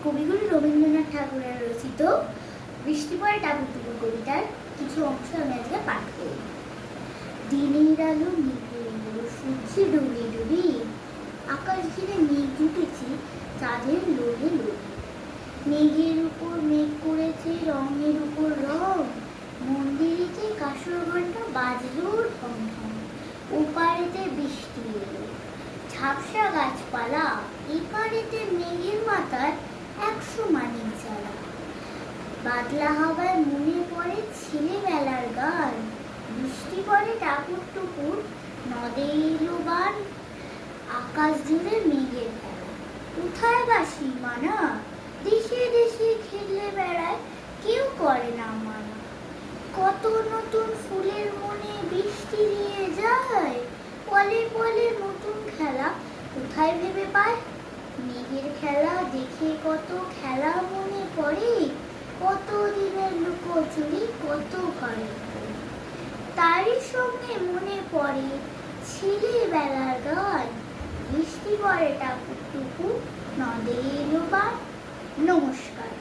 কবিগুরু রবীন্দ্রনাথ ঠাকুরের রচিত বৃষ্টি পড়ে টাপুর টুপুর কবিতার কিছু অংশ আমি আজকে পাঠ করব। দিনের আলো মেঘের এলো, সূর্যে ডুবি ডুবি, আকাশ ঘিরে মেঘ জুটেছে চাঁদের লোহে লোহে। মেঘের উপর মেঘ করেছে রঙের উপর রং, মন্দিরেতে কাসর ঘন্টা বাজলো ঢং ঢং। ওপারেতে বৃষ্টি এলো, ঝাপসা গাছপালা, এপারেতে মেঘের মাথায় 100 মানিক জ্বালা। বাদলা হাওয়ায় মনে পড়ে ছেলেবেলার গান, বৃষ্টি পড়ে টাপুর টুপুর, নদে এলো বান। আকাশ জুড়ে মেঘের খেলা, কোথায় বা সীমানা, দেশে দেশে খেলে বেড়ায়, কেউ করে না মানা। কত নতুন ফুলের মনে বৃষ্টি দিয়ে যায়, পলে পলে নতুন খেলা কোথায় ভেবে পায়। মেঘের খেলা দেখে কত খেলা মনে পড়ে, কত দিনের লুকোচুরি কত ঘরে। তারই সঙ্গে মনে পড়ে ছেলেবেলার গান, বৃষ্টি পড়ে টাপুর টুপুর, নদে এলো বান। নমস্কার।